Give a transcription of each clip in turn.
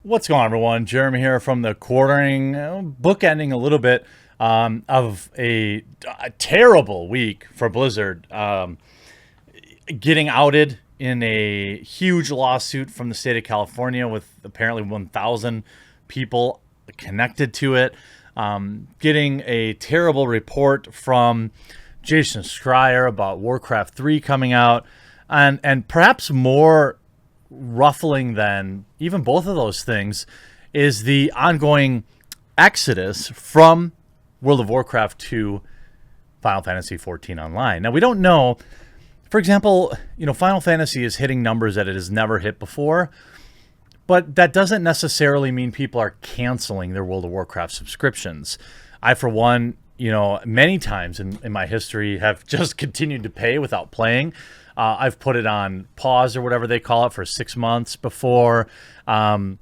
What's going on, everyone? Jeremy here from the quartering, bookending a little bit of a terrible week for Blizzard. Getting outed in a huge lawsuit from the state of California with apparently 1,000 people connected to it. Getting a terrible report from Jason Schreier about Warcraft 3 coming out. And perhaps more ruffling than even both of those things is the ongoing exodus from World of Warcraft to Final Fantasy 14 Online. Now, we don't know, for example, Final Fantasy is hitting numbers that it has never hit before, but that doesn't necessarily mean people are canceling their World of Warcraft subscriptions. I, for one, many times in my history have just continued to pay without playing. I've put it on pause or whatever they call it for 6 months before. So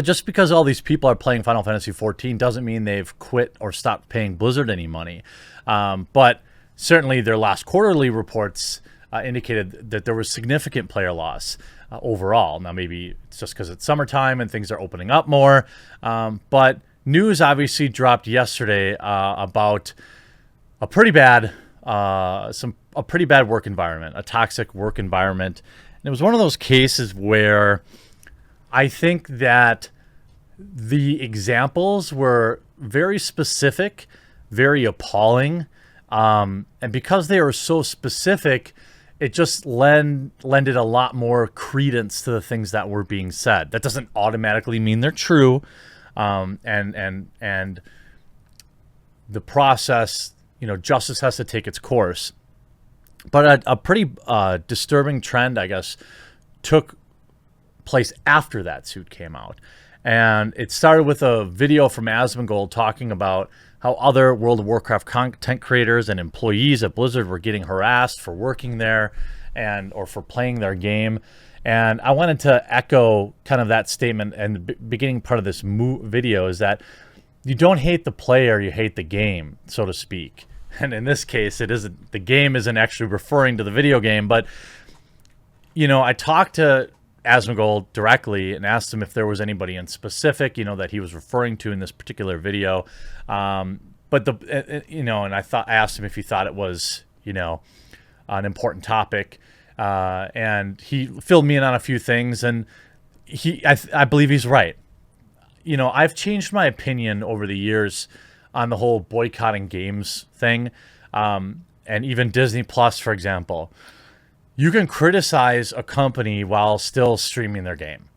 just because all these people are playing Final Fantasy 14 doesn't mean they've quit or stopped paying Blizzard any money. But certainly their last quarterly reports indicated that there was significant player loss overall. Now, maybe it's just because it's summertime and things are opening up more. But news obviously dropped yesterday about a pretty bad work environment, a toxic work environment. And it was one of those cases where I think that the examples were very specific, very appalling. And because they were so specific, it just lended a lot more credence to the things that were being said. That doesn't automatically mean they're true. And the process, justice has to take its course. But a pretty disturbing trend, I guess, took place after that suit came out. And it started with a video from Asmongold talking about how other World of Warcraft content creators and employees at Blizzard were getting harassed for working there or for playing their game. And I wanted to echo kind of that statement. And the beginning part of this video is that you don't hate the player, you hate the game, so to speak. And in this case, the game isn't actually referring to the video game. But, I talked to Asmongold directly and asked him if there was anybody in specific, that he was referring to in this particular video. And I asked him if he thought it was, an important topic. And he filled me in on a few things. And I believe he's right. I've changed my opinion over the years on the whole boycotting games thing. And even Disney Plus, for example. You can criticize a company while still streaming their game.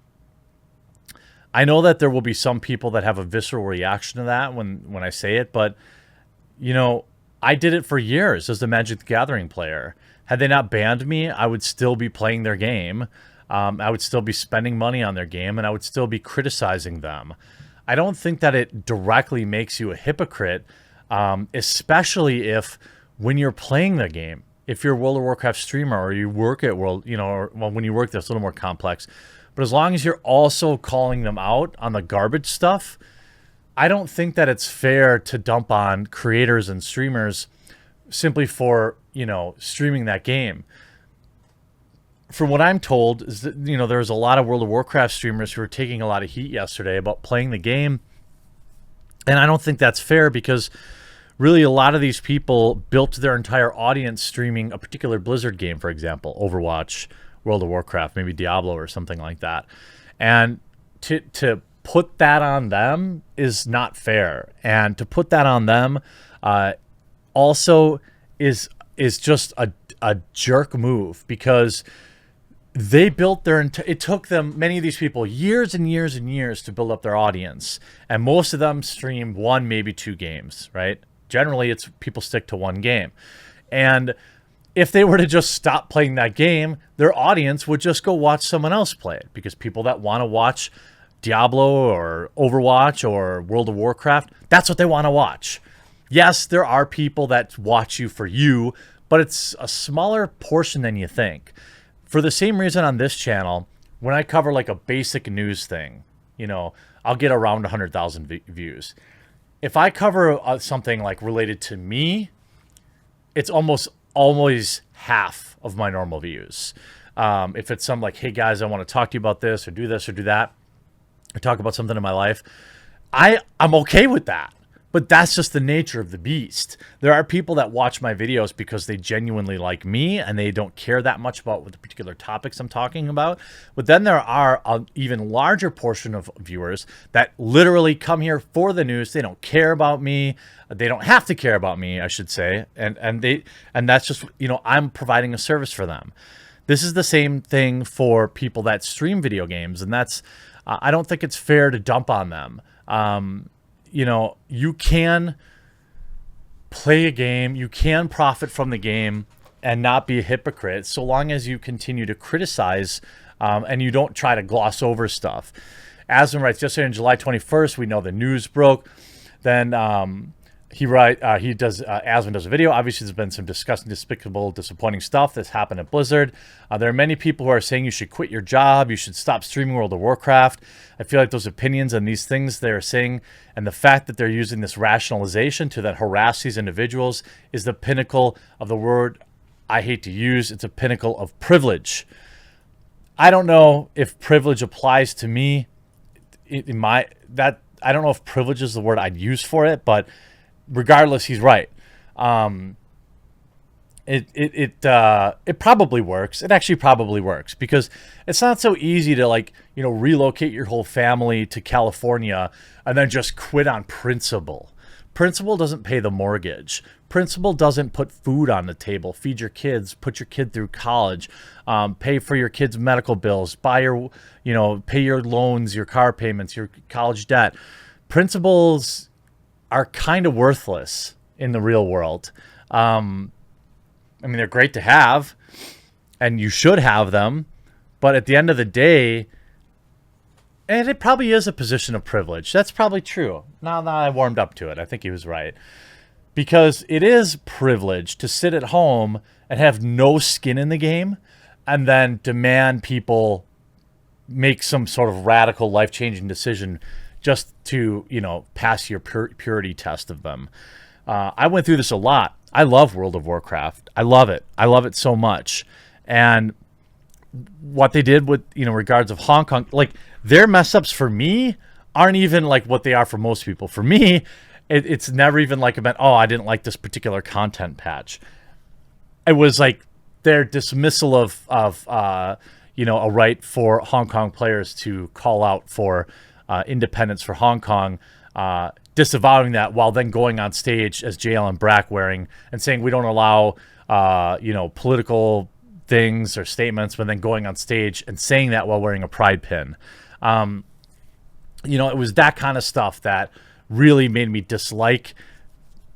I know that there will be some people that have a visceral reaction to that when I say it, but, I did it for years as a Magic the Gathering player. Had they not banned me, I would still be playing their game. I would still be spending money on their game, and I would still be criticizing them. I don't think that it directly makes you a hypocrite, especially if when you're playing the game, if you're a World of Warcraft streamer or you work at when you work there, it's a little more complex. But as long as you're also calling them out on the garbage stuff, I don't think that it's fair to dump on creators and streamers simply for, streaming that game. From what I'm told, is that, there's a lot of World of Warcraft streamers who were taking a lot of heat yesterday about playing the game. And I don't think that's fair because really a lot of these people built their entire audience streaming a particular Blizzard game, for example, Overwatch, World of Warcraft, maybe Diablo or something like that. And to put that on them is not fair. And to put that on them also is just a jerk move because they built it took them, many of these people, years and years and years to build up their audience. And most of them stream one, maybe two games, right? Generally, it's people stick to one game. And if they were to just stop playing that game, their audience would just go watch someone else play it because people that want to watch Diablo or Overwatch or World of Warcraft, that's what they want to watch. Yes, there are people that watch you for you, but it's a smaller portion than you think. For the same reason on this channel, when I cover like a basic news thing, I'll get around 100,000 views. If I cover something like related to me, it's almost always half of my normal views. If it's some like, hey guys, I want to talk to you about this or do that, or talk about something in my life, I'm okay with that. But that's just the nature of the beast. There are people that watch my videos because they genuinely like me and they don't care that much about what the particular topics I'm talking about. But then there are an even larger portion of viewers that literally come here for the news. They don't care about me. They don't have to care about me, I should say. And that's just, I'm providing a service for them. This is the same thing for people that stream video games, and that's I don't think it's fair to dump on them. You can play a game, you can profit from the game and not be a hypocrite so long as you continue to criticize and you don't try to gloss over stuff. Asmon writes, yesterday on July 21st, we know the news broke. Then Asmon does a video. Obviously, there's been some disgusting, despicable, disappointing stuff that's happened at Blizzard. There are many people who are saying you should quit your job, you should stop streaming World of Warcraft. I feel like those opinions and these things they're saying, and the fact that they're using this rationalization to then harass these individuals is the pinnacle of the word I hate to use. It's a pinnacle of privilege. I don't know if privilege applies to me. I don't know if privilege is the word I'd use for it, but regardless, he's right. It probably works. It actually probably works because it's not so easy to relocate your whole family to California and then just quit on principle. Principle doesn't pay the mortgage. Principle doesn't put food on the table, feed your kids, put your kid through college, pay for your kids' medical bills, pay your loans, your car payments, your college debt. Principles are kind of worthless in the real world. They're great to have, and you should have them, but at the end of the day, and it probably is a position of privilege. That's probably true. Now that I warmed up to it, I think he was right. Because it is privilege to sit at home and have no skin in the game and then demand people make some sort of radical, life-changing decision just to, pass your purity test of them. I went through this a lot. I love World of Warcraft. I love it. I love it so much. And what they did with, regards of Hong Kong, their mess ups for me aren't even like what they are for most people. For me, it's never even about, I didn't like this particular content patch. It was like their dismissal of a right for Hong Kong players to call out for independence for Hong Kong, disavowing that while then going on stage as JL and Brack wearing and saying we don't allow political things or statements, but then going on stage and saying that while wearing a pride pin. It was that kind of stuff that really made me dislike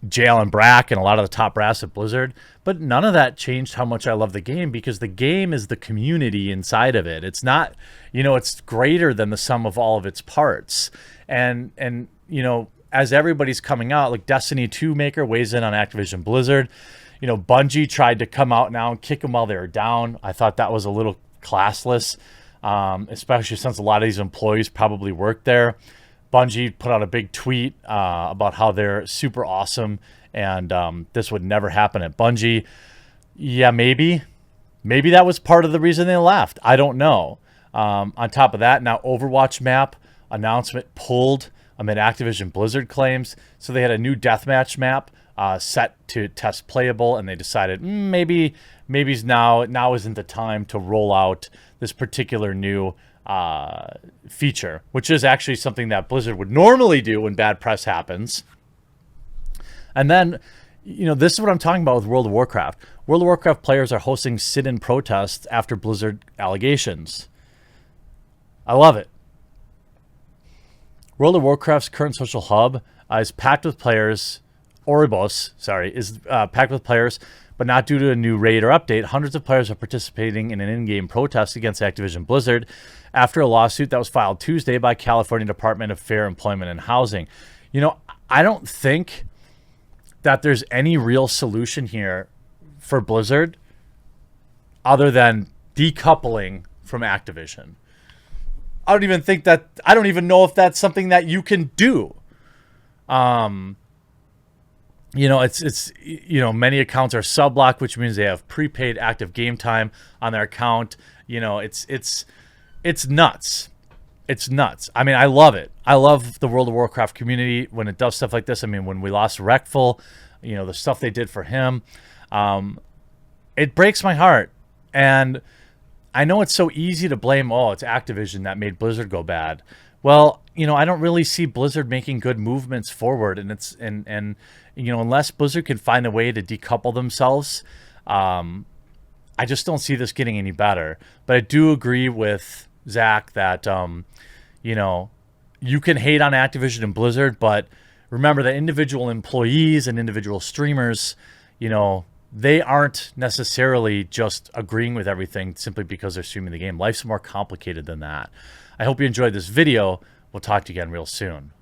JL and Brack and a lot of the top brass at Blizzard. But none of that changed how much I love the game, because the game is the community inside of it. It's not, it's greater than the sum of all of its parts. And as everybody's coming out, like Destiny 2 maker weighs in on Activision Blizzard. Bungie tried to come out now and kick them while they were down. I thought that was a little classless, especially since a lot of these employees probably work there. Bungie put out a big tweet about how they're super awesome and this would never happen at Bungie. Yeah, maybe that was part of the reason they left. I don't know. On top of that, now Overwatch map announcement pulled amid Activision Blizzard claims. So they had a new deathmatch map set to test playable, and they decided maybe now isn't the time to roll out this particular new feature, which is actually something that Blizzard would normally do when bad press happens. And then, this is what I'm talking about with World of Warcraft. World of Warcraft players are hosting sit-in protests after Blizzard allegations. I love it. World of Warcraft's current social hub is packed with players. Oribos, is packed with players, but not due to a new raid or update. Hundreds of players are participating in an in-game protest against Activision Blizzard after a lawsuit that was filed Tuesday by California Department of Fair Employment and Housing. I don't think that there's any real solution here for Blizzard other than decoupling from Activision. I don't even know if that's something that you can do. It's many accounts are sub-blocked, which means they have prepaid active game time on their account. It's nuts. it's nuts. I mean, I love it. I love the World of Warcraft community when it does stuff like this. I mean, when we lost Reckful, you know, the stuff they did for him, it breaks my heart. And I know it's so easy to blame, oh, it's Activision that made Blizzard go bad. Well, you know, I don't really see Blizzard making good movements forward, and you know, unless Blizzard can find a way to decouple themselves, I just don't see this getting any better. But I do agree with Zach that you know, you can hate on Activision and Blizzard, but remember that individual employees and individual streamers, you know, they aren't necessarily just agreeing with everything simply because they're streaming the game. Life's more complicated than that. I hope you enjoyed this video. We'll talk to you again real soon.